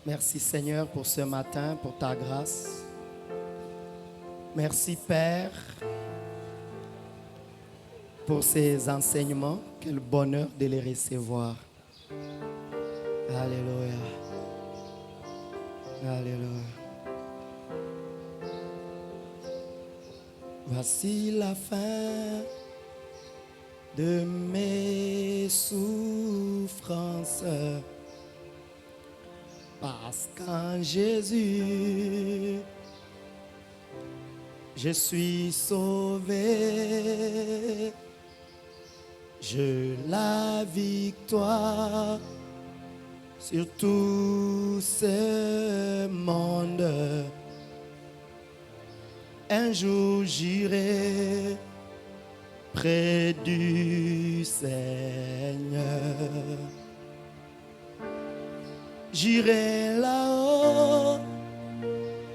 Merci Seigneur pour ce matin, pour ta grâce. Merci Père pour ces enseignements. Quel bonheur de les recevoir. Alléluia. Alléluia. Voici la fin de mes souffrances. Parce qu'en Jésus, je suis sauvé. Je la victoire sur tout ce monde. Un jour j'irai près du Seigneur. J'irai là-haut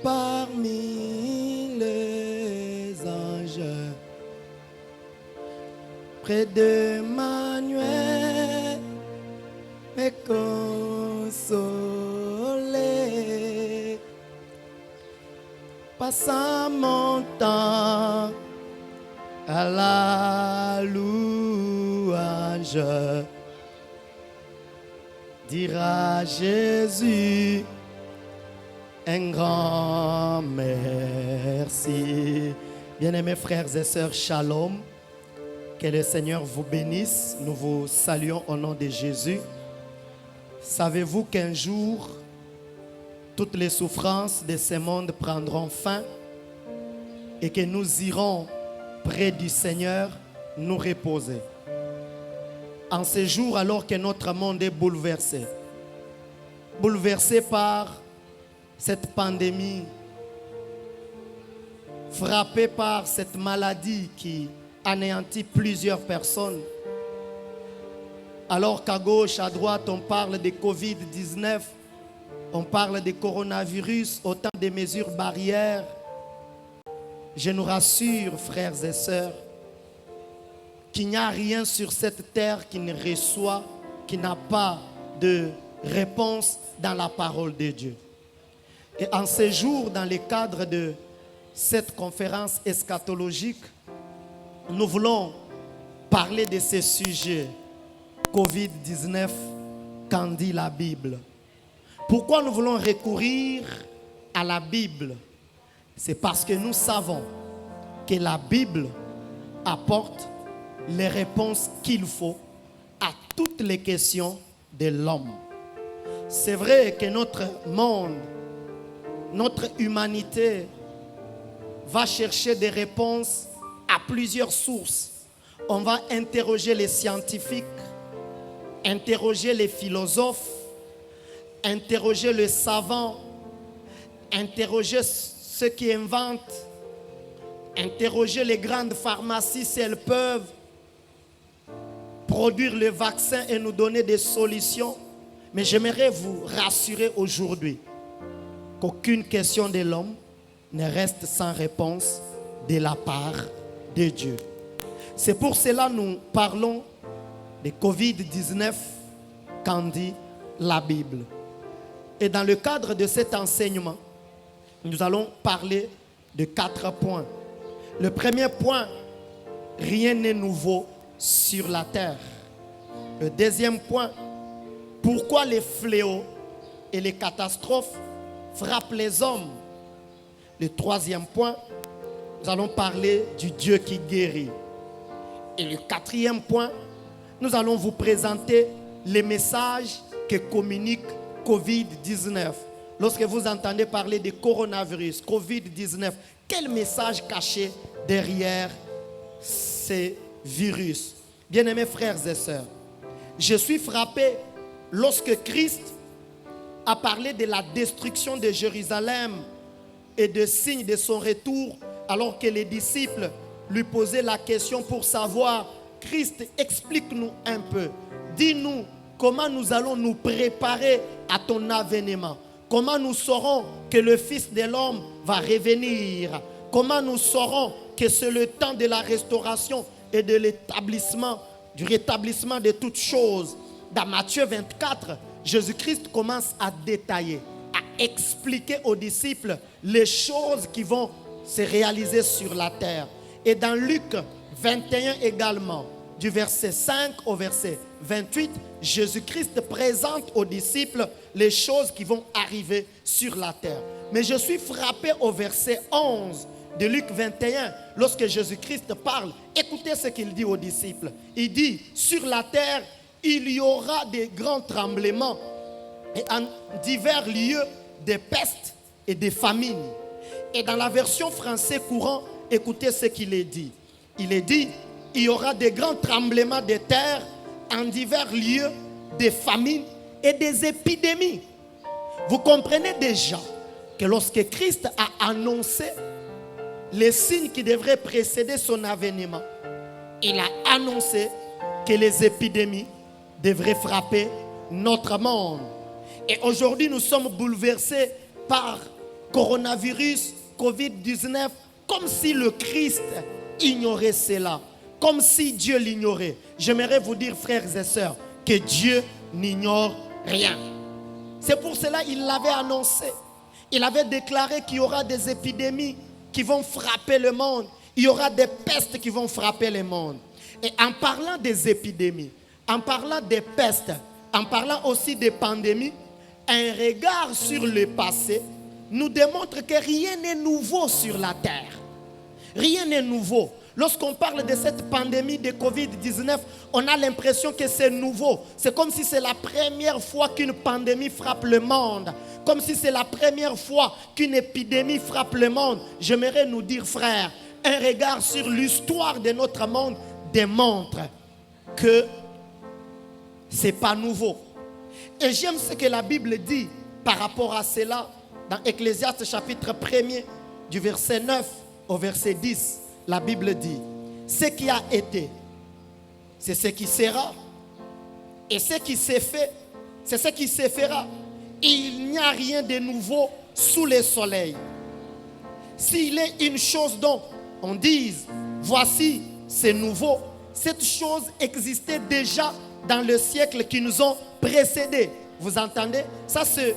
parmi les anges, près d'Emmanuel, me consoler. Passant mon temps à la louange, dira Jésus un grand merci. Bien-aimés frères et sœurs, shalom. Que le Seigneur vous bénisse. Nous vous saluons au nom de Jésus. Savez-vous qu'un jour, toutes les souffrances de ce monde prendront fin et que nous irons près du Seigneur nous reposer. En ce jour, alors que notre monde est bouleversé par cette pandémie, frappé par cette maladie qui anéantit plusieurs personnes, alors qu'à gauche, à droite, on parle de Covid-19, on parle de coronavirus, autant de mesures barrières, je nous rassure, frères et sœurs, qu'il n'y a rien sur cette terre qui ne reçoit, qui n'a pas de réponse dans la parole de Dieu. Et en ce jour, dans le cadre de cette conférence eschatologique, nous voulons parler de ce sujet, Covid-19, qu'en dit la Bible. Pourquoi nous voulons recourir à la Bible? C'est parce que nous savons que la Bible apporte les réponses qu'il faut à toutes les questions de l'homme. C'est vrai que notre monde, notre humanité va chercher des réponses à plusieurs sources. On va interroger les scientifiques, interroger les philosophes, interroger les savants, interroger ceux qui inventent, interroger les grandes pharmacies si elles peuvent produire le vaccin et nous donner des solutions. Mais j'aimerais vous rassurer aujourd'hui qu'aucune question de l'homme ne reste sans réponse de la part de Dieu. C'est pour cela que nous parlons de Covid-19 qu'en dit la Bible. Et dans le cadre de cet enseignement, nous allons parler de 4 points. Le premier point, rien n'est nouveau sur la terre. Le deuxième point, pourquoi les fléaux et les catastrophes frappent les hommes. Le troisième point, nous allons parler du Dieu qui guérit. Et le quatrième point, nous allons vous présenter les messages que communique Covid-19. Lorsque vous entendez parler de coronavirus, Covid-19, quel message caché derrière ces virus? Bien-aimés frères et sœurs, je suis frappé lorsque Christ a parlé de la destruction de Jérusalem et de signes de son retour, alors que les disciples lui posaient la question pour savoir, Christ, explique-nous un peu, dis-nous comment nous allons nous préparer à ton avènement. Comment nous saurons que le Fils de l'homme va revenir? Comment nous saurons que c'est le temps de la restauration et de l'établissement, du rétablissement de toutes choses? Dans Matthieu 24, Jésus-Christ commence à détailler. expliquer aux disciples les choses qui vont se réaliser sur la terre. Et dans Luc 21 également, du verset 5 au verset 28, Jésus-Christ présente aux disciples les choses qui vont arriver sur la terre. Mais je suis frappé au verset 11 de Luc 21, lorsque Jésus-Christ parle. Écoutez ce qu'il dit aux disciples. Il dit, sur la terre, il y aura des grands tremblements et en divers lieux des pestes et des famines. Et dans la version français courant, écoutez ce qu'il est dit. Il est dit, il y aura des grands tremblements de terre en divers lieux, des famines et des épidémies. Vous comprenez déjà que lorsque Christ a annoncé les signes qui devraient précéder son avènement, il a annoncé que les épidémies devraient frapper notre monde. Et aujourd'hui, nous sommes bouleversés par coronavirus, Covid-19, comme si le Christ ignorait cela, comme si Dieu l'ignorait. J'aimerais vous dire, frères et sœurs, que Dieu n'ignore rien. C'est pour cela qu'il l'avait annoncé. Il avait déclaré qu'il y aura des épidémies qui vont frapper le monde. Il y aura des pestes qui vont frapper le monde. Et en parlant des épidémies, en parlant des pestes, en parlant aussi des pandémies, un regard sur le passé nous démontre que rien n'est nouveau sur la terre. Rien n'est nouveau. Lorsqu'on parle de cette pandémie de Covid-19, on a l'impression que c'est nouveau. C'est comme si c'est la première fois qu'une pandémie frappe le monde. Comme si c'est la première fois qu'une épidémie frappe le monde. J'aimerais nous dire, frères, un regard sur l'histoire de notre monde démontre que ce n'est pas nouveau. Et j'aime ce que la Bible dit par rapport à cela dans Ecclésiaste chapitre 1er du verset 9 au verset 10. La Bible dit, ce qui a été, c'est ce qui sera. Et ce qui s'est fait, c'est ce qui se fera. Il n'y a rien de nouveau sous le soleil. S'il est une chose dont on dise, voici, c'est nouveau, cette chose existait déjà dans le siècle qui nous ont précédés. Vous entendez? Ça, c'est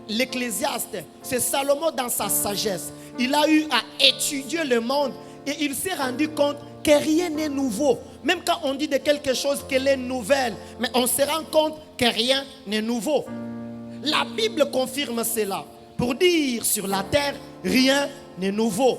l'Ecclésiaste. C'est Salomon dans sa sagesse. Il a eu à étudier le monde et il s'est rendu compte que rien n'est nouveau. Même quand on dit de quelque chose qu'elle est nouvelle, mais on se rend compte que rien n'est nouveau. La Bible confirme cela. Pour dire sur la terre, rien n'est nouveau.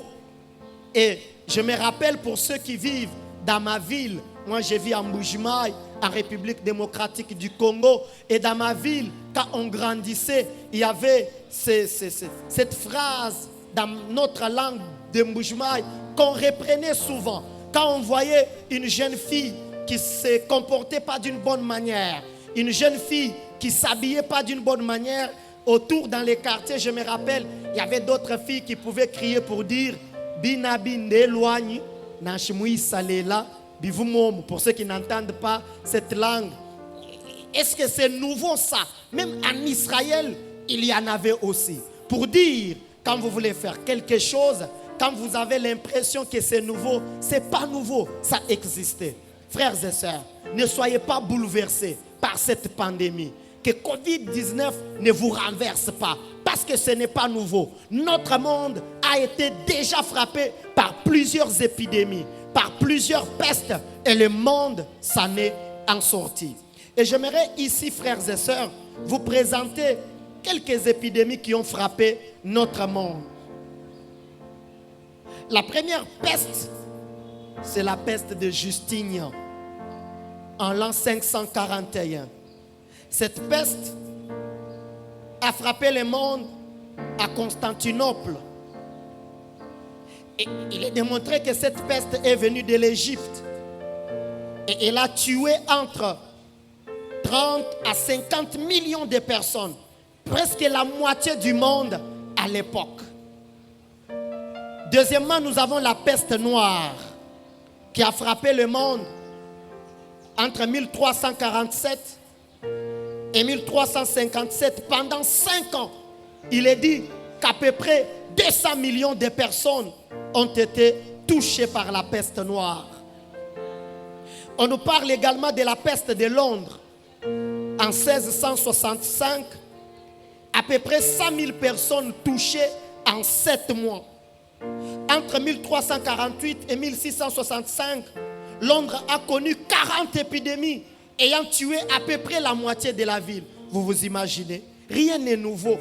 Et je me rappelle pour ceux qui vivent dans ma ville, moi je vis en Mbuji-Mayi, en République démocratique du Congo, et dans ma ville, quand on grandissait, il y avait cette phrase dans notre langue de Mbuji-Mayi qu'on reprenait souvent. Quand on voyait une jeune fille qui ne se comportait pas d'une bonne manière, une jeune fille qui ne s'habillait pas d'une bonne manière, autour dans les quartiers, je me rappelle, il y avait d'autres filles qui pouvaient crier pour dire Binabi Ndeloigne, Nashmui Salela, Bivumom, pour ceux qui n'entendent pas cette langue. Est-ce que c'est nouveau ça? Même en Israël, il y en avait aussi. Pour dire, quand vous voulez faire quelque chose, quand vous avez l'impression que c'est nouveau, ce n'est pas nouveau, ça existait. Frères et sœurs, ne soyez pas bouleversés par cette pandémie. Que Covid-19 ne vous renverse pas, parce que ce n'est pas nouveau. Notre monde a été déjà frappé par plusieurs épidémies, par plusieurs pestes, et le monde s'en est en sorti. Et j'aimerais ici, frères et sœurs, vous présenter quelques épidémies qui ont frappé notre monde. La première peste, c'est la peste de Justinien, en l'an 541. Cette peste a frappé le monde à Constantinople. Et il est démontré que cette peste est venue de l'Égypte. Et elle a tué entre 30 à 50 millions de personnes. Presque la moitié du monde à l'époque. Deuxièmement, nous avons la peste noire qui a frappé le monde entre 1347 et 1357. Pendant 5 ans, il est dit qu'à peu près 200 millions de personnes ont été touchées par la peste noire. On nous parle également de la peste de Londres. En 1665, à peu près 100 000 personnes touchées en 7 mois. Entre 1348 et 1665, Londres a connu 40 épidémies ayant tué à peu près la moitié de la ville. Vous vous imaginez? Rien n'est nouveau.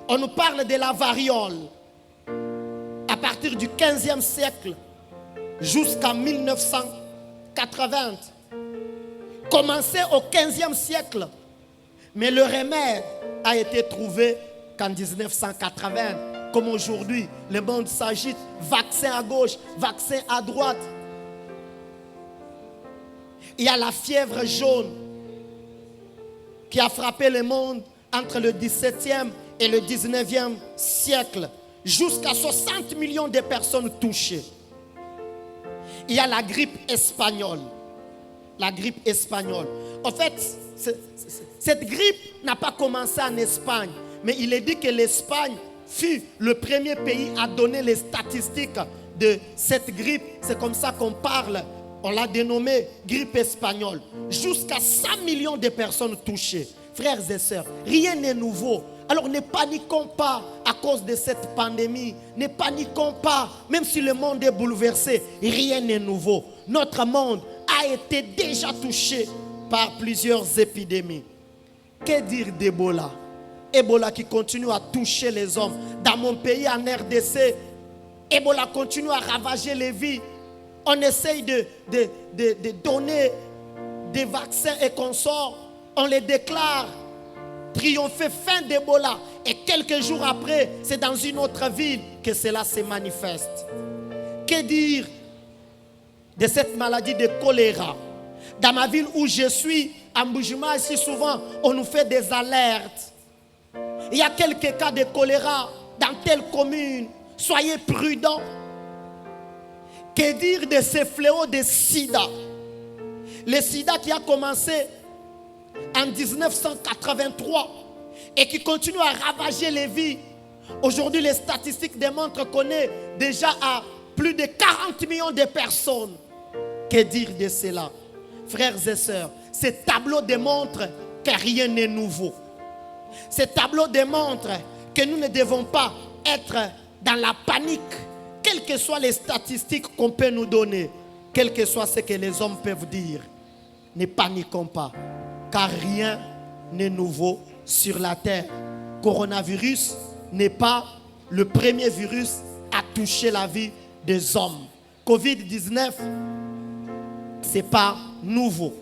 On nous parle de la variole. À partir du 15e siècle jusqu'à 1980. Commencé au 15e siècle. Mais le remède a été trouvé qu'en 1980. Comme aujourd'hui, le monde s'agite. Vaccin à gauche, vaccin à droite. Il y a la fièvre jaune qui a frappé le monde entre le 17e et le 19e siècle. Jusqu'à 60 millions de personnes touchées. Il y a la grippe espagnole. La grippe espagnole. En fait, cette grippe n'a pas commencé en Espagne. Mais il est dit que l'Espagne fut le premier pays à donner les statistiques de cette grippe. C'est comme ça qu'on parle. On l'a dénommée grippe espagnole. Jusqu'à 100 millions de personnes touchées. Frères et sœurs, rien n'est nouveau. Alors ne paniquons pas à cause de cette pandémie. Ne paniquons pas, même si le monde est bouleversé. Rien n'est nouveau. Notre monde a été déjà touché par plusieurs épidémies. Que dire d'Ebola? Ebola qui continue à toucher les hommes. Dans mon pays, en RDC, Ebola continue à ravager les vies. On essaye de donner des vaccins et consorts. On les déclare triompher fin d'Ebola. Et quelques jours après, c'est dans une autre ville que cela se manifeste. Que dire de cette maladie de choléra? Dans ma ville où je suis, à Mboujima, ici souvent, on nous fait des alertes. Il y a quelques cas de choléra dans telle commune. Soyez prudents. Que dire de ces fléaux de sida? Le sida qui a commencé en 1983 et qui continue à ravager les vies. Aujourd'hui, les statistiques démontrent qu'on est déjà à plus de 40 millions de personnes. Que dire de cela? Frères et sœurs, ce tableau démontre que rien n'est nouveau. Ce tableau démontre que nous ne devons pas être dans la panique, quelles que soient les statistiques qu'on peut nous donner, quel que soit ce que les hommes peuvent dire. Ne paniquons pas, car rien n'est nouveau sur la terre. Coronavirus n'est pas le premier virus à toucher la vie des hommes. Covid-19, ce n'est pas nouveau,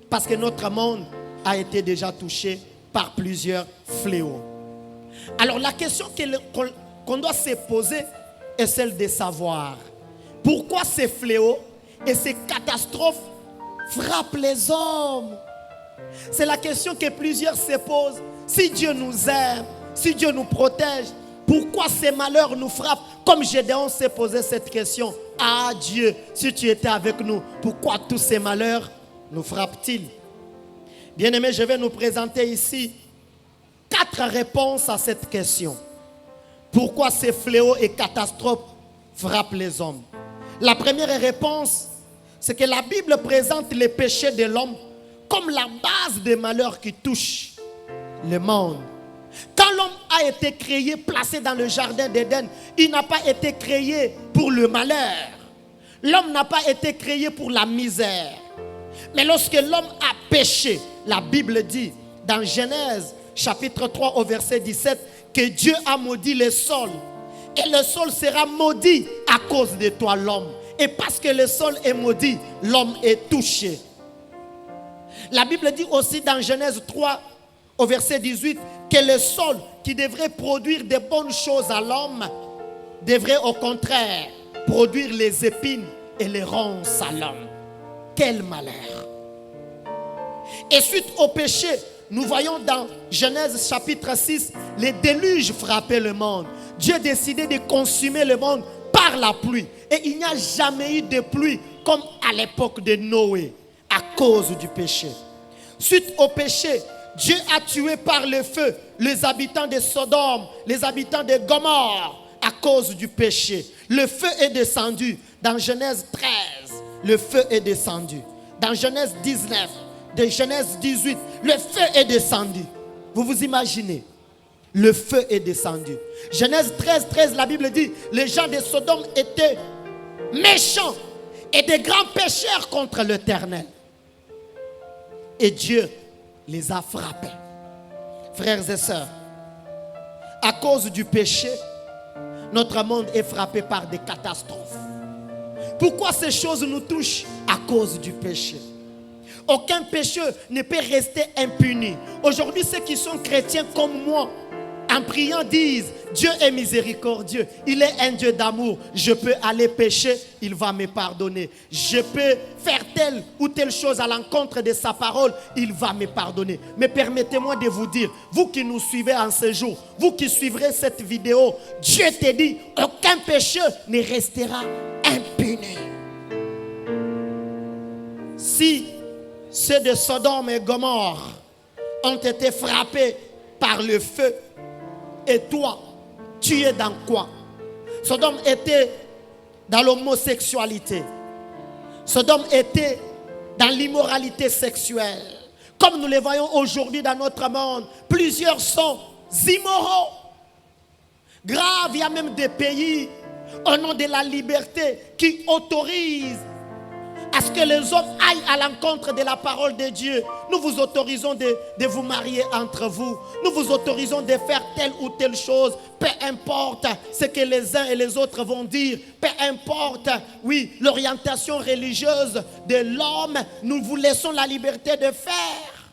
parce que notre monde a été déjà touché par plusieurs fléaux. Alors la question qu'on doit se poser est celle de savoir pourquoi ces fléaux et ces catastrophes frappent les hommes. C'est la question que plusieurs se posent. Si Dieu nous aime, si Dieu nous protège, pourquoi ces malheurs nous frappent? Comme Gédéon s'est posé cette question. Ah Dieu, si tu étais avec nous, pourquoi tous ces malheurs nous frappent-ils? Bien-aimés, je vais nous présenter ici 4 réponses à cette question. Pourquoi ces fléaux et catastrophes frappent les hommes? La première réponse, c'est que la Bible présente les péchés de l'homme comme la base des malheurs qui touchent le monde. Quand l'homme a été créé, placé dans le jardin d'Éden, il n'a pas été créé pour le malheur. L'homme n'a pas été créé pour la misère. Mais lorsque l'homme a péché, la Bible dit dans Genèse chapitre 3 au verset 17 que Dieu a maudit le sol. Et le sol sera maudit à cause de toi l'homme. Et parce que le sol est maudit, l'homme est touché. La Bible dit aussi dans Genèse 3 au verset 18 que le sol qui devrait produire de bonnes choses à l'homme devrait au contraire produire les épines et les ronces à l'homme. Quel malheur! Et suite au péché, nous voyons dans Genèse chapitre 6, les déluges frappaient le monde. Dieu a décidé de consumer le monde par la pluie. Et il n'y a jamais eu de pluie comme à l'époque de Noé, à cause du péché. Suite au péché, Dieu a tué par le feu les habitants de Sodome, les habitants de Gomorrhe, à cause du péché. Le feu est descendu. Dans Genèse 13, le feu est descendu. Dans Genèse 19, de Genèse 18, le feu est descendu. Vous vous imaginez? Le feu est descendu. Genèse 13, 13, la Bible dit, les gens de Sodome étaient méchants et des grands pécheurs contre l'Éternel. Et Dieu les a frappés. Frères et sœurs, à cause du péché, notre monde est frappé par des catastrophes. Pourquoi ces choses nous touchent? À cause du péché. Aucun pécheur ne peut rester impuni. Aujourd'hui, ceux qui sont chrétiens comme moi, en priant, disent, Dieu est miséricordieux, il est un Dieu d'amour, je peux aller pécher, il va me pardonner. Je peux faire telle ou telle chose à l'encontre de sa parole, il va me pardonner. Mais permettez-moi de vous dire, vous qui nous suivez en ce jour, vous qui suivrez cette vidéo, Dieu te dit, aucun pécheur ne restera impuni. Si ceux de Sodome et Gomorrhe ont été frappés par le feu, et toi, tu es dans quoi? Sodome était dans l'homosexualité. Sodome était dans l'immoralité sexuelle. Comme nous le voyons aujourd'hui dans notre monde, plusieurs sont immoraux. Grave, il y a même des pays, au nom de la liberté, qui autorisent à ce que les hommes aillent à l'encontre de la parole de Dieu. Nous vous autorisons de vous marier entre vous. Nous vous autorisons de faire telle ou telle chose. Peu importe ce que les uns et les autres vont dire. Peu importe, oui, l'orientation religieuse de l'homme. Nous vous laissons la liberté de faire.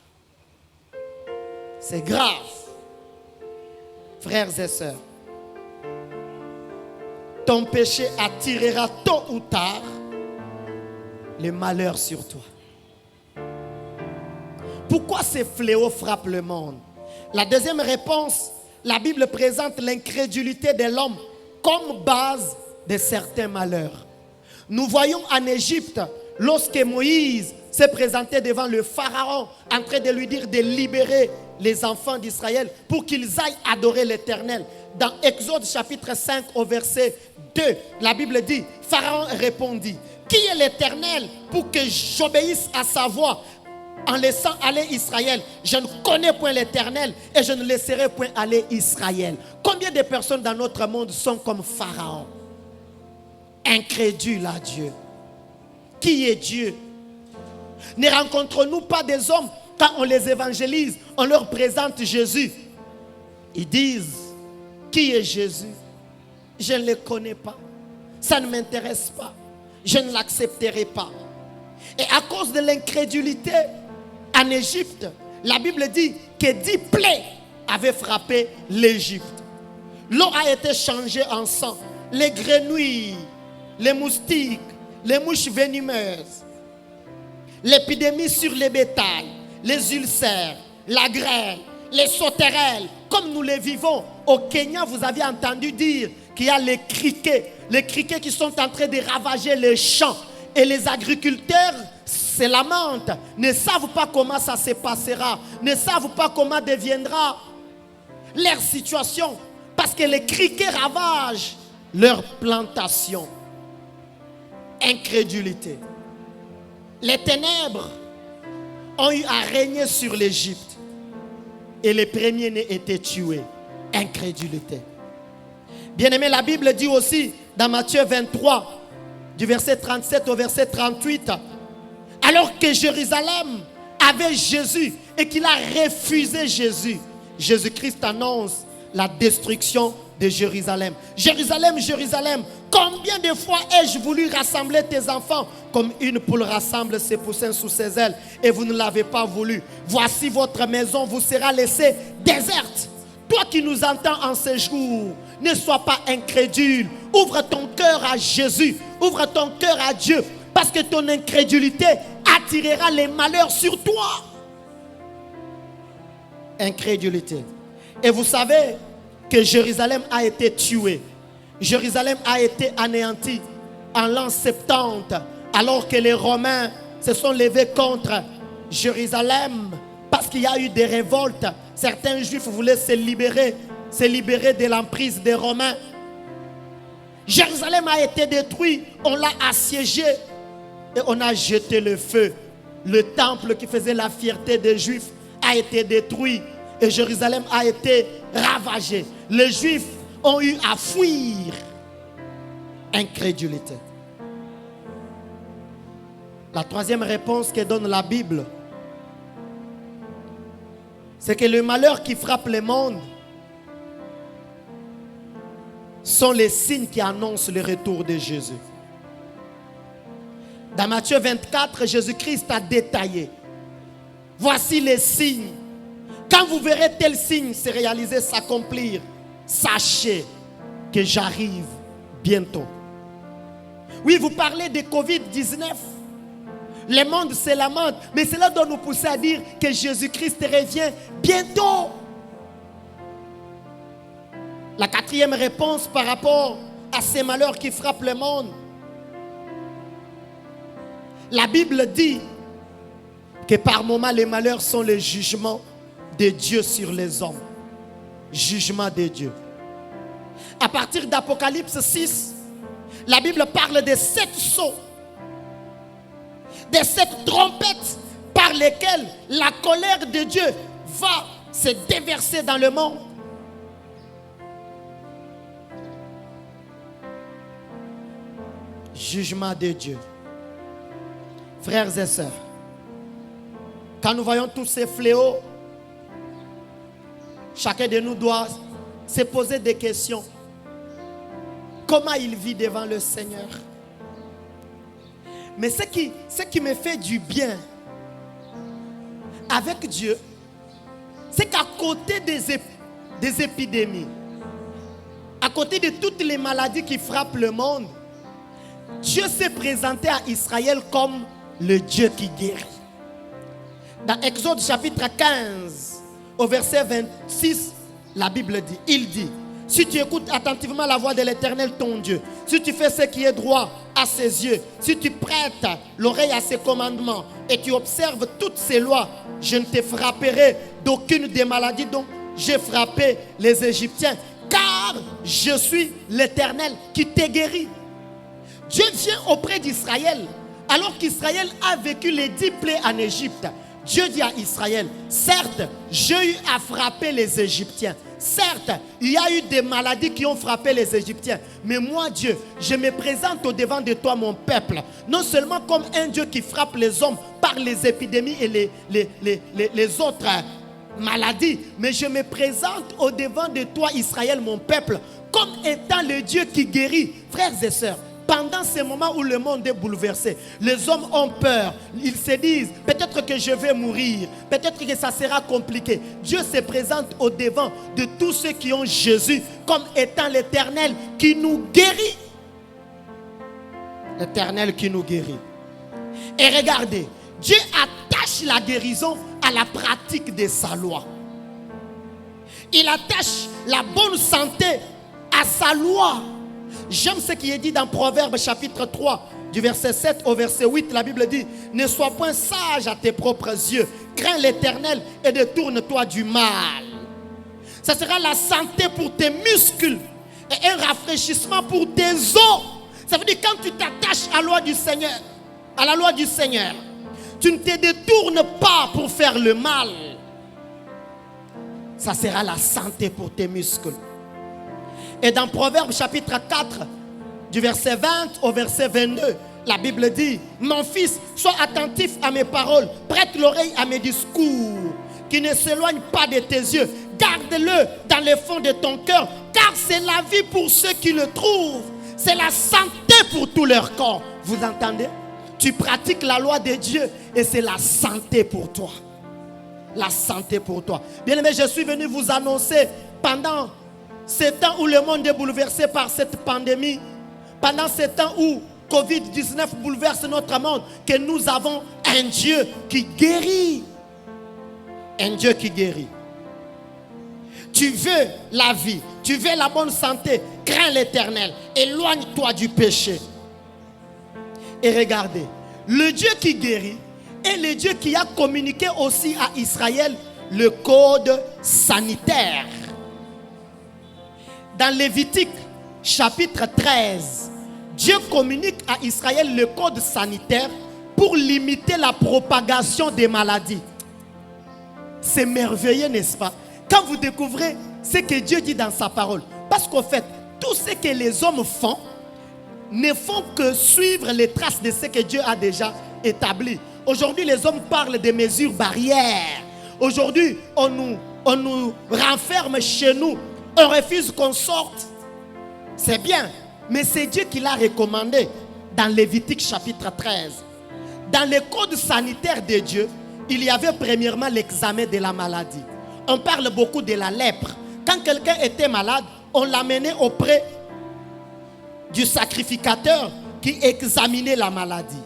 C'est grave. Frères et sœurs, ton péché attirera tôt ou tard le malheur sur toi. Pourquoi ces fléaux frappent le monde? La deuxième réponse, la Bible présente l'incrédulité de l'homme comme base de certains malheurs. Nous voyons en Égypte, lorsque Moïse s'est présenté devant le Pharaon, en train de lui dire de libérer les enfants d'Israël pour qu'ils aillent adorer l'Éternel. Dans Exode chapitre 5 au verset 2, la Bible dit, Pharaon répondit, qui est l'Éternel pour que j'obéisse à sa voix en laissant aller Israël? Je ne connais point l'Éternel et je ne laisserai point aller Israël. Combien de personnes dans notre monde sont comme Pharaon? Incrédules à Dieu. Qui est Dieu? Ne rencontrons-nous pas des hommes, quand on les évangélise, on leur présente Jésus. Ils disent, qui est Jésus? Je ne le connais pas. Ça ne m'intéresse pas. Je ne l'accepterai pas. Et à cause de l'incrédulité, en Égypte, la Bible dit que 10 plaies avaient frappé l'Égypte. L'eau a été changée en sang. Les grenouilles, les moustiques, les mouches venimeuses, l'épidémie sur les bétails, les ulcères, la grêle, les sauterelles, comme nous les vivons. Au Kenya, vous avez entendu dire qu'il y a les criquets qui sont en train de ravager les champs. Et les agriculteurs se lamentent, ne savent pas comment ça se passera, ne savent pas comment deviendra leur situation, parce que les criquets ravagent leur plantation. Incrédulité. Les ténèbres ont eu à régner sur l'Égypte et les premiers-nés étaient tués. Incrédulité. Bien-aimé, la Bible dit aussi dans Matthieu 23, du verset 37 au verset 38, alors que Jérusalem avait Jésus et qu'il a refusé Jésus, Jésus-Christ annonce la destruction de Jérusalem. Jérusalem, Jérusalem, combien de fois ai-je voulu rassembler tes enfants comme une poule rassemble ses poussins sous ses ailes et vous ne l'avez pas voulu. Voici votre maison vous sera laissée déserte. Toi qui nous entends en ce jour, ne sois pas incrédule. Ouvre ton cœur à Jésus. Ouvre ton cœur à Dieu. Parce que ton incrédulité attirera les malheurs sur toi. Incrédulité. Et vous savez que Jérusalem a été tuée. Jérusalem a été anéantie en l'an 70, alors que les Romains se sont levés contre Jérusalem parce qu'il y a eu des révoltes. Certains Juifs voulaient se libérer de l'emprise des Romains. Jérusalem a été détruit, on l'a assiégé et on a jeté le feu. Le temple qui faisait la fierté des Juifs a été détruit. et Jérusalem a été ravagée. Les Juifs ont eu à fuir. Incrédulité. La troisième réponse que donne la Bible, c'est que le malheur qui frappe le monde sont les signes qui annoncent le retour de Jésus. Dans Matthieu 24, Jésus-Christ a détaillé. Voici les signes. Quand vous verrez tel signe se réaliser, s'accomplir, sachez que j'arrive bientôt. Oui, vous parlez de Covid-19. Le monde se lamente, mais cela doit nous pousser à dire que Jésus-Christ revient bientôt. La quatrième réponse par rapport à ces malheurs qui frappent le monde. La Bible dit que par moments les malheurs sont les jugements de Dieu sur les hommes. Jugement de Dieu. À partir d'Apocalypse 6, la Bible parle de 7 sceaux, de 7 trompettes par lesquelles la colère de Dieu va se déverser dans le monde. Jugement de Dieu. Frères et sœurs, quand nous voyons tous ces fléaux, chacun de nous doit se poser des questions. Comment il vit devant le Seigneur? Mais ce qui me fait du bien avec Dieu, c'est qu'à côté des épidémies, à côté de toutes les maladies qui frappent le monde, Dieu s'est présenté à Israël comme le Dieu qui guérit. Dans Exode chapitre 15, au verset 26, la Bible dit, il dit, si tu écoutes attentivement la voix de l'Éternel ton Dieu, si tu fais ce qui est droit à ses yeux, si tu prêtes l'oreille à ses commandements et tu observes toutes ses lois, je ne te frapperai d'aucune des maladies dont j'ai frappé les Égyptiens, car je suis l'Éternel qui te guérit. Dieu vient auprès d'Israël, alors qu'Israël a vécu les 10 plaies en Égypte. Dieu dit à Israël, certes, j'ai eu à frapper les Égyptiens. Certes, il y a eu des maladies qui ont frappé les Égyptiens. Mais moi, Dieu, je me présente au devant de toi, mon peuple. Non seulement comme un Dieu qui frappe les hommes par les épidémies et les autres maladies. Mais je me présente au devant de toi, Israël, mon peuple, comme étant le Dieu qui guérit. Frères et sœurs, pendant ces moments où le monde est bouleversé, les hommes ont peur. Ils se disent, peut-être que je vais mourir. Peut-être que ça sera compliqué. Dieu se présente au devant de tous ceux qui ont Jésus comme étant l'Éternel qui nous guérit. L'Éternel qui nous guérit. Et regardez, Dieu attache la guérison à la pratique de sa loi. Il attache la bonne santé à sa loi. J'aime ce qui est dit dans Proverbes chapitre 3, du verset 7 au verset 8. La Bible dit, ne sois point sage à tes propres yeux. Crains l'Éternel et détourne-toi du mal. Ça sera la santé pour tes muscles et un rafraîchissement pour tes os. Ça veut dire quand tu t'attaches à la loi du Seigneur, tu ne te détournes pas pour faire le mal. Ça sera la santé pour tes muscles. Et dans Proverbes chapitre 4, du verset 20 au verset 22, la Bible dit, mon fils, sois attentif à mes paroles, prête l'oreille à mes discours, qui ne s'éloignent pas de tes yeux, garde-le dans le fond de ton cœur, car c'est la vie pour ceux qui le trouvent, c'est la santé pour tout leur corps. Vous entendez? Tu pratiques la loi de Dieu et c'est la santé pour toi. La santé pour toi. Bien aimé, je suis venu vous annoncer pendant ce temps où le monde est bouleversé par cette pandémie, pendant ce temps où Covid-19 bouleverse notre monde, que nous avons un Dieu qui guérit. Un Dieu qui guérit. Tu veux la vie, tu veux la bonne santé, crains l'Éternel, éloigne-toi du péché. Et regardez, le Dieu qui guérit est le Dieu qui a communiqué aussi à Israël le code sanitaire. Dans Lévitique chapitre 13, Dieu communique à Israël le code sanitaire pour limiter la propagation des maladies. C'est merveilleux, n'est-ce pas? quand vous découvrez ce que Dieu dit dans sa parole. Parce qu'en fait, tout ce que les hommes font ne font que suivre les traces de ce que Dieu a déjà établi. Aujourd'hui, les hommes parlent des mesures barrières. Aujourd'hui, on nous renferme chez nous. On refuse qu'on sorte. C'est bien, mais c'est Dieu qui l'a recommandé dans Lévitique chapitre 13. Dans les codes sanitaires de Dieu, il y avait premièrement l'examen de la maladie. On parle beaucoup de la lèpre. Quand quelqu'un était malade, on l'amenait auprès du sacrificateur qui examinait la maladie.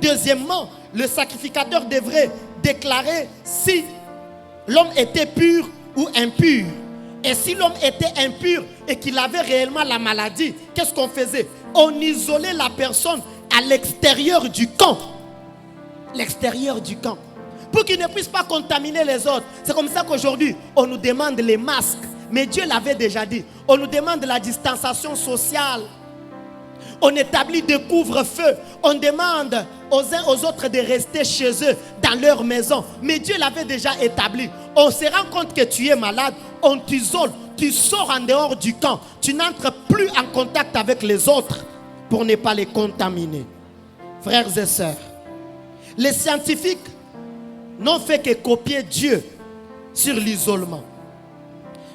Deuxièmement, le sacrificateur devrait déclarer si l'homme était pur ou impur. Et si l'homme était impur et qu'il avait réellement la maladie, qu'est-ce qu'on faisait? On isolait la personne à l'extérieur du camp. L'extérieur du camp. Pour qu'il ne puisse pas contaminer les autres. C'est comme ça qu'aujourd'hui, on nous demande les masques. Mais Dieu l'avait déjà dit. On nous demande la distanciation sociale. On établit des couvre-feux. On demande aux uns aux autres de rester chez eux, dans leur maison. Mais Dieu l'avait déjà établi. On se rend compte que tu es malade. On t'isole. Tu sors en dehors du camp. Tu n'entres plus en contact avec les autres pour ne pas les contaminer. Frères et sœurs, les scientifiques n'ont fait que copier Dieu sur l'isolement.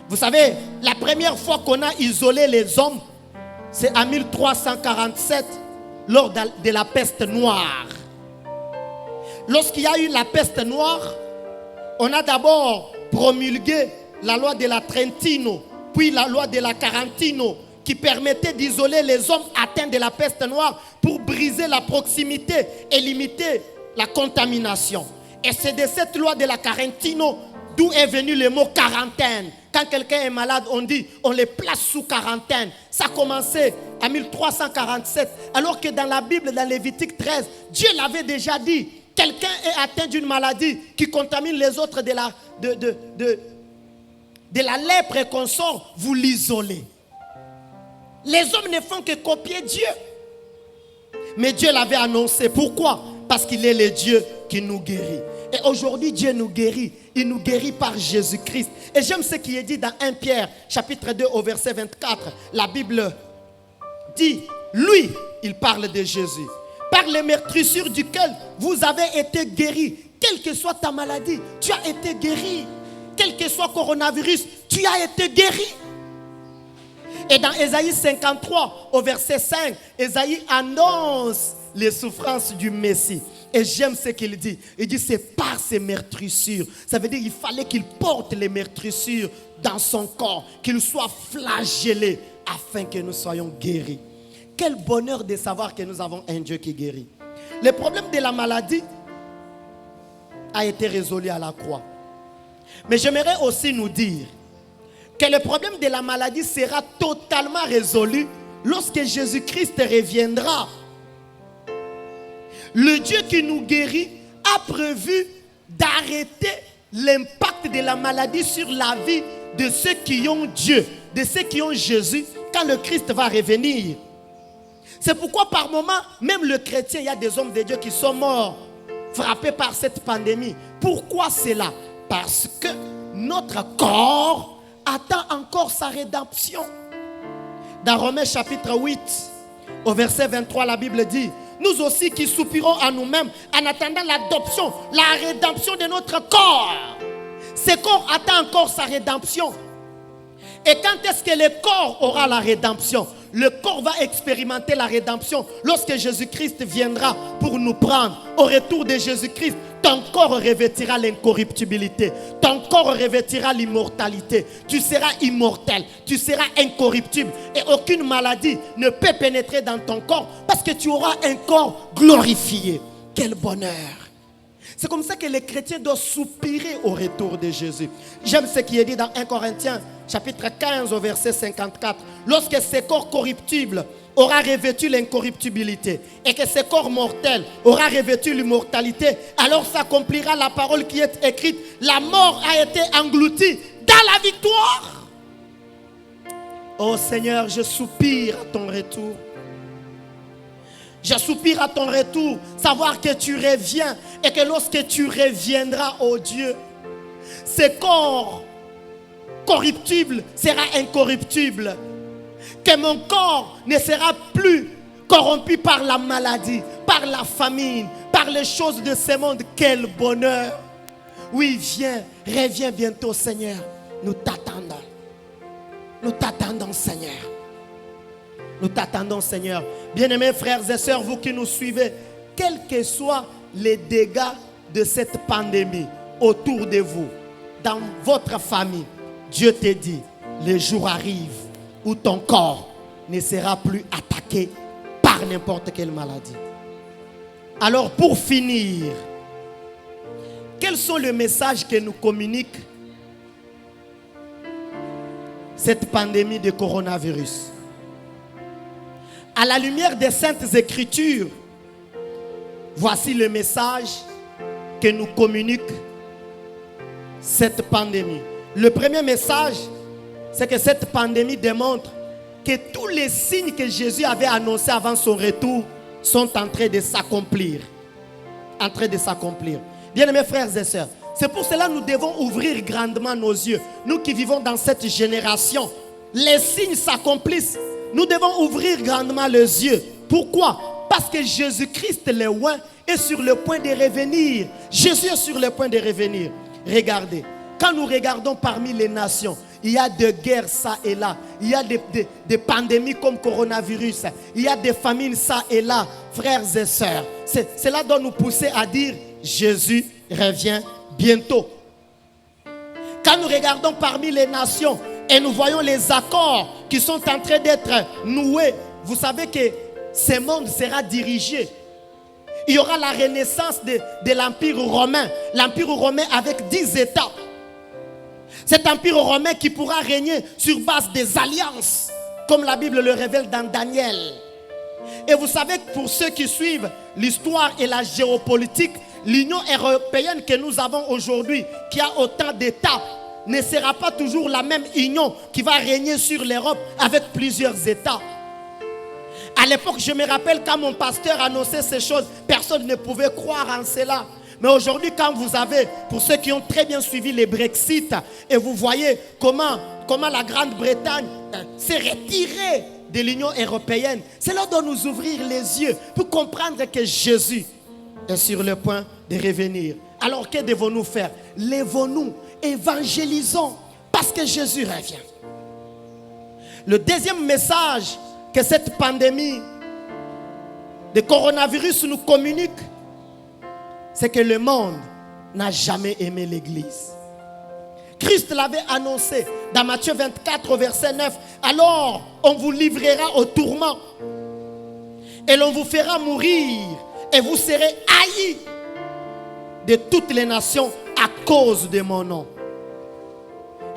Vous savez, la première fois qu'on a isolé les hommes, c'est en 1347, lors de la peste noire. Lorsqu'il y a eu la peste noire, on a d'abord promulgué la loi de la Trentino, puis la loi de la Carantino, qui permettait d'isoler les hommes atteints de la peste noire pour briser la proximité et limiter la contamination. Et c'est de cette loi de la Carantino d'où est venu le mot quarantaine. Quand quelqu'un est malade, on dit on les place sous quarantaine. Ça a commencé en 1347. Alors que dans la Bible, dans Lévitique 13, Dieu l'avait déjà dit. Quelqu'un est atteint d'une maladie qui contamine les autres de la lèpre et qu'on sort, vous l'isolez. Les hommes ne font que copier Dieu. Mais Dieu l'avait annoncé. Pourquoi? Parce qu'il est le Dieu qui nous guérit. Et aujourd'hui, Dieu nous guérit. Il nous guérit par Jésus-Christ. Et j'aime ce qui est dit dans 1 Pierre, chapitre 2, au verset 24. La Bible dit, lui, il parle de Jésus. Par les meurtrissures duquel vous avez été guéris. Quelle que soit ta maladie, tu as été guéri. Quel que soit coronavirus, tu as été guéri. Et dans Ésaïe 53, au verset 5, Ésaïe annonce les souffrances du Messie. Et j'aime ce qu'il dit. Il dit c'est par ses meurtrissures. Ça veut dire qu'il fallait qu'il porte les meurtrissures dans son corps, qu'il soit flagellé afin que nous soyons guéris. Quel bonheur de savoir que nous avons un Dieu qui guérit. Le problème de la maladie a été résolu à la croix. Mais j'aimerais aussi nous dire que le problème de la maladie sera totalement résolu lorsque Jésus-Christ reviendra. Le Dieu qui nous guérit a prévu d'arrêter l'impact de la maladie sur la vie de ceux qui ont Dieu, de ceux qui ont Jésus, quand le Christ va revenir. C'est pourquoi par moment, même le chrétien, il y a des hommes de Dieu qui sont morts, frappés par cette pandémie. Pourquoi cela? Parce que notre corps attend encore sa rédemption. Dans Romains chapitre 8, au verset 23, la Bible dit, nous aussi qui soupirons à nous-mêmes en attendant l'adoption, la rédemption de notre corps. Ce corps attend encore sa rédemption. Et quand est-ce que le corps aura la rédemption? Le corps va expérimenter la rédemption lorsque Jésus-Christ viendra pour nous prendre. Au retour de Jésus-Christ, ton corps revêtira l'incorruptibilité. Ton corps revêtira l'immortalité. Tu seras immortel. Tu seras incorruptible. Et aucune maladie ne peut pénétrer dans ton corps parce que tu auras un corps glorifié. Quel bonheur! C'est comme ça que les chrétiens doivent soupirer au retour de Jésus. J'aime ce qui est dit dans 1 Corinthiens, chapitre 15, au verset 54. Lorsque ce corps corruptible aura revêtu l'incorruptibilité et que ce corps mortel aura revêtu l'immortalité, alors s'accomplira la parole qui est écrite. La mort a été engloutie dans la victoire. Oh Seigneur, je soupire à ton retour. Je soupire à ton retour, savoir que tu reviens et que lorsque tu reviendras, oh Dieu, ces corps corruptible sera incorruptible. Que mon corps ne sera plus corrompu par la maladie, par la famine, par les choses de ce monde. Quel bonheur! Oui, viens, reviens bientôt, Seigneur. Nous t'attendons. Nous t'attendons, Seigneur. Nous t'attendons, Seigneur. Bien-aimés frères et sœurs, vous qui nous suivez, quels que soient les dégâts de cette pandémie autour de vous, dans votre famille, Dieu te dit, le jour arrive où ton corps ne sera plus attaqué par n'importe quelle maladie. Alors pour finir, quels sont les messages que nous communique cette pandémie de coronavirus? À la lumière des Saintes Écritures, voici le message que nous communique cette pandémie. Le premier message, c'est que cette pandémie démontre que tous les signes que Jésus avait annoncés avant son retour sont en train de s'accomplir. En train de s'accomplir. Bien-aimés frères et sœurs, c'est pour cela que nous devons ouvrir grandement nos yeux. Nous qui vivons dans cette génération, les signes s'accomplissent. Nous devons ouvrir grandement les yeux. Pourquoi? Parce que Jésus-Christ, le roi, est sur le point de revenir. Jésus est sur le point de revenir. Regardez, quand nous regardons parmi les nations, il y a des guerres ça et là. Il y a des pandémies comme coronavirus. Il y a des famines ça et là. Frères et sœurs, cela doit nous pousser à dire Jésus revient bientôt. Quand nous regardons parmi les nations et nous voyons les accords qui sont en train d'être noués, vous savez que ce monde sera dirigé. Il y aura la renaissance de l'Empire romain. L'Empire romain avec 10 États. Cet Empire romain qui pourra régner sur base des alliances, comme la Bible le révèle dans Daniel. Et vous savez que pour ceux qui suivent l'histoire et la géopolitique, l'Union européenne que nous avons aujourd'hui, qui a autant d'États, ne sera pas toujours la même union qui va régner sur l'Europe avec plusieurs États. À l'époque, je me rappelle quand mon pasteur annonçait ces choses, personne ne pouvait croire en cela. Mais aujourd'hui, quand vous avez, pour ceux qui ont très bien suivi les Brexit, et vous voyez comment la Grande-Bretagne s'est retirée de l'Union européenne, cela doit nous ouvrir les yeux pour comprendre que Jésus est sur le point de revenir. Alors que devons-nous faire? Lèvons-nous, évangélisons, parce que Jésus revient. Le deuxième message que cette pandémie de coronavirus nous communique, c'est que le monde n'a jamais aimé l'Église. Christ l'avait annoncé dans Matthieu 24 au verset 9. Alors on vous livrera au tourment et l'on vous fera mourir et vous serez haïs de toutes les nations à cause de mon nom.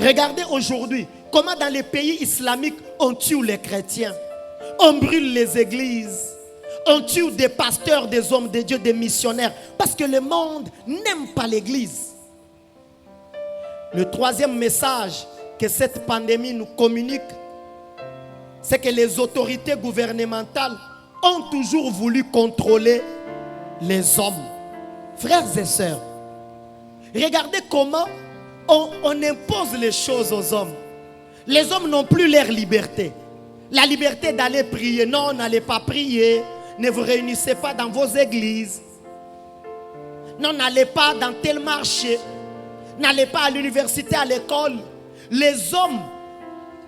Regardez aujourd'hui comment dans les pays islamiques on tue les chrétiens, on brûle les églises, on tue des pasteurs, des hommes de Dieu, des missionnaires, parce que le monde n'aime pas l'église. Le troisième message que cette pandémie nous communique, c'est que les autorités gouvernementales ont toujours voulu contrôler les hommes. Frères et sœurs, regardez comment on impose les choses aux hommes. Les hommes n'ont plus leur liberté. La liberté d'aller prier. Non, n'allez pas prier. Ne vous réunissez pas dans vos églises. Non, n'allez pas dans tel marché. N'allez pas à l'université, à l'école. Les hommes,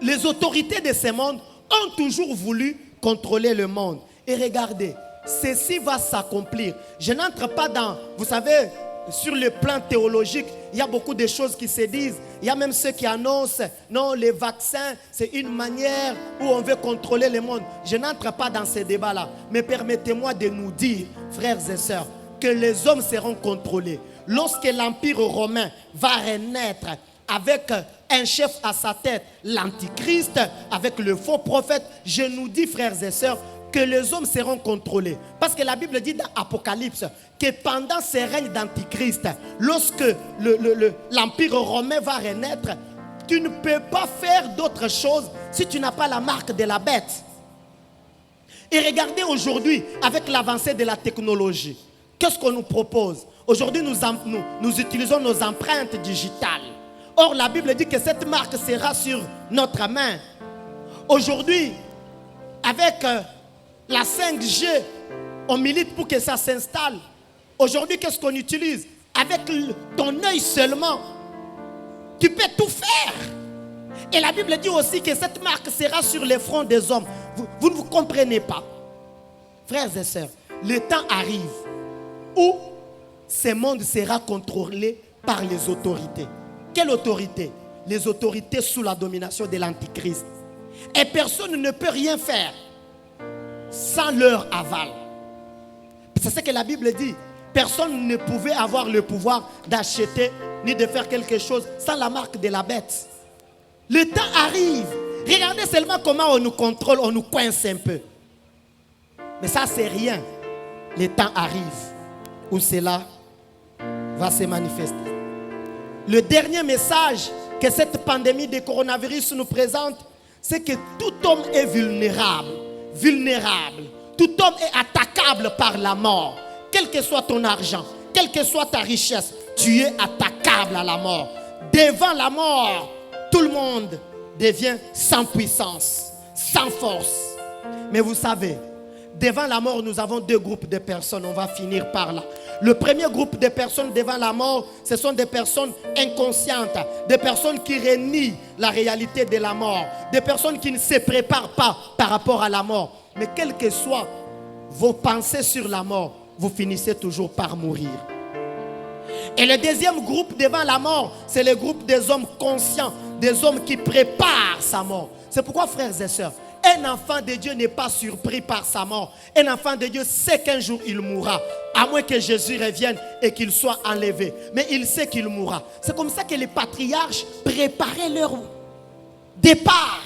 les autorités de ce monde ont toujours voulu contrôler le monde. Et regardez, ceci va s'accomplir. Je n'entre pas dans, vous savez, sur le plan théologique, il y a beaucoup de choses qui se disent. Il y a même ceux qui annoncent, non, les vaccins, c'est une manière où on veut contrôler le monde. Je n'entre pas dans ces débats-là. Mais permettez-moi de nous dire, frères et sœurs, que les hommes seront contrôlés. Lorsque l'Empire romain va renaître avec un chef à sa tête, l'Antichrist, avec le faux prophète, je nous dis, frères et sœurs, que les hommes seront contrôlés. Parce que la Bible dit dans Apocalypse que pendant ces règnes d'Antichrist, lorsque l'Empire romain va renaître, tu ne peux pas faire d'autre chose si tu n'as pas la marque de la bête. Et regardez aujourd'hui, avec l'avancée de la technologie, qu'est-ce qu'on nous propose? Aujourd'hui, nous utilisons nos empreintes digitales. Or, la Bible dit que cette marque sera sur notre main. Aujourd'hui, avec la 5G, on milite pour que ça s'installe. Aujourd'hui, qu'est-ce qu'on utilise? Avec ton œil seulement, tu peux tout faire. Et la Bible dit aussi que cette marque sera sur les fronts des hommes. Vous ne vous comprenez pas. Frères et sœurs, le temps arrive où ce monde sera contrôlé par les autorités. Quelle autorité? Les autorités sous la domination de l'Antichrist. Et personne ne peut rien faire sans leur aval. C'est ce que la Bible dit. Personne ne pouvait avoir le pouvoir d'acheter ni de faire quelque chose sans la marque de la bête. Le temps arrive. Regardez seulement comment on nous contrôle, on nous coince un peu. Mais ça, c'est rien. Le temps arrive où cela va se manifester. Le dernier message que cette pandémie de coronavirus nous présente, c'est que tout homme est vulnérable. Vulnérable. Tout homme est attaquable par la mort. Quel que soit ton argent, quelle que soit ta richesse, tu es attaquable à la mort. Devant la mort, tout le monde devient sans puissance, sans force. Mais vous savez, devant la mort, nous avons deux groupes de personnes. On va finir par là. Le premier groupe de personnes devant la mort, ce sont des personnes inconscientes, des personnes qui renient la réalité de la mort, des personnes qui ne se préparent pas par rapport à la mort. Mais quelles que soient vos pensées sur la mort, vous finissez toujours par mourir. Et le deuxième groupe devant la mort, c'est le groupe des hommes conscients, des hommes qui préparent sa mort. C'est pourquoi, frères et sœurs, un enfant de Dieu n'est pas surpris par sa mort. Un enfant de Dieu sait qu'un jour il mourra, à moins que Jésus revienne et qu'il soit enlevé. Mais il sait qu'il mourra. C'est comme ça que les patriarches préparaient leur départ.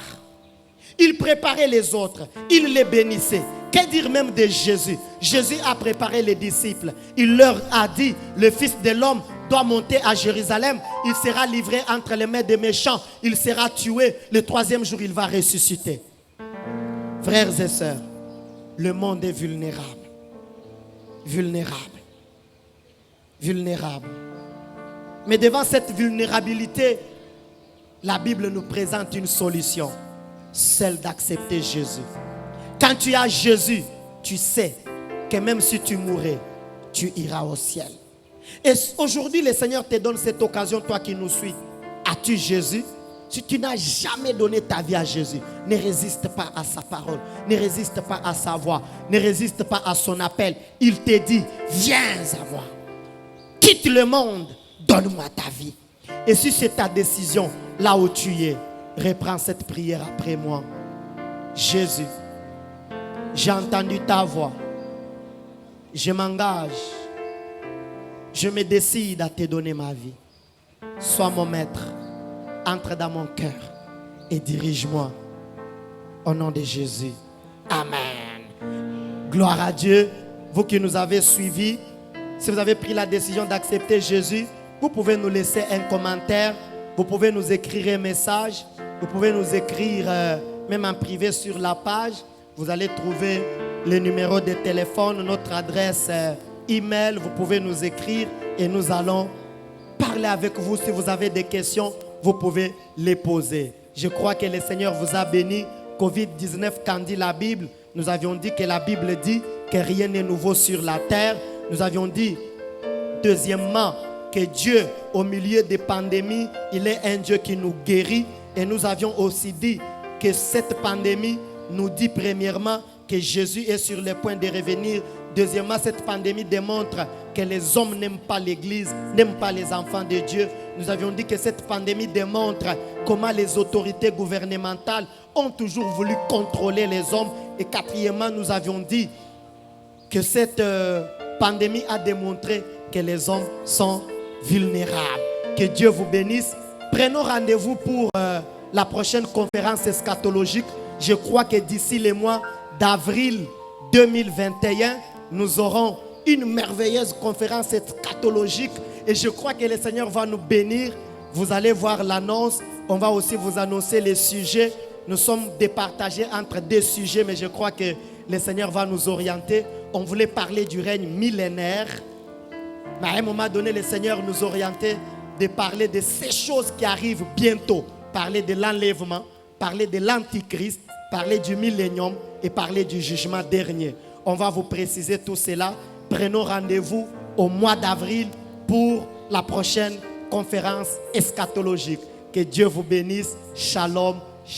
Ils préparaient les autres, ils les bénissaient. Que dire même de Jésus? Jésus a préparé les disciples. Il leur a dit, le Fils de l'homme doit monter à Jérusalem. Il sera livré entre les mains des méchants. Il sera tué. Le troisième jour, il va ressusciter. Frères et sœurs, le monde est vulnérable. Vulnérable. Vulnérable. Mais devant cette vulnérabilité, la Bible nous présente une solution. Celle d'accepter Jésus. Quand tu as Jésus, tu sais que même si tu mourais, tu iras au ciel. Et aujourd'hui, le Seigneur te donne cette occasion, toi qui nous suis. As-tu Jésus? Si tu n'as jamais donné ta vie à Jésus, ne résiste pas à sa parole, ne résiste pas à sa voix, ne résiste pas à son appel. Il te dit, viens à moi. Quitte le monde, donne-moi ta vie. Et si c'est ta décision, là où tu es, reprends cette prière après moi. Jésus, j'ai entendu ta voix. Je m'engage. Je me décide à te donner ma vie. Sois mon maître. Entre dans mon cœur et dirige-moi. Au nom de Jésus. Amen. Gloire à Dieu. Vous qui nous avez suivis, si vous avez pris la décision d'accepter Jésus, vous pouvez nous laisser un commentaire. Vous pouvez nous écrire un message. Vous pouvez nous écrire même en privé sur la page. Vous allez trouver le numéro de téléphone, notre adresse email. Vous pouvez nous écrire et nous allons parler avec vous. Si vous avez des questions, vous pouvez les poser. Je crois que le Seigneur vous a béni. Covid-19, quand dit la Bible, nous avions dit que la Bible dit que rien n'est nouveau sur la terre. Nous avions dit, deuxièmement, que Dieu, au milieu des pandémies, il est un Dieu qui nous guérit. Et nous avions aussi dit que cette pandémie nous dit premièrement que Jésus est sur le point de revenir. Deuxièmement, cette pandémie démontre que les hommes n'aiment pas l'Église, n'aiment pas les enfants de Dieu. Nous avions dit que cette pandémie démontre comment les autorités gouvernementales ont toujours voulu contrôler les hommes. Et quatrièmement, nous avions dit que cette pandémie a démontré que les hommes sont vulnérables. Que Dieu vous bénisse. Prenons rendez-vous pour la prochaine conférence eschatologique. Je crois que d'ici le mois d'avril 2021, nous aurons une merveilleuse conférence eschatologique. Et je crois que le Seigneur va nous bénir. Vous allez voir l'annonce. On va aussi vous annoncer les sujets. Nous sommes départagés entre deux sujets, mais je crois que le Seigneur va nous orienter. On voulait parler du règne millénaire. Mais à un moment donné, le Seigneur nous orientait de parler de ces choses qui arrivent bientôt. Parler de l'enlèvement, parler de l'antichrist, parler du millénium et parler du jugement dernier. On va vous préciser tout cela. Prenons rendez-vous au mois d'avril pour la prochaine conférence eschatologique. Que Dieu vous bénisse. Shalom.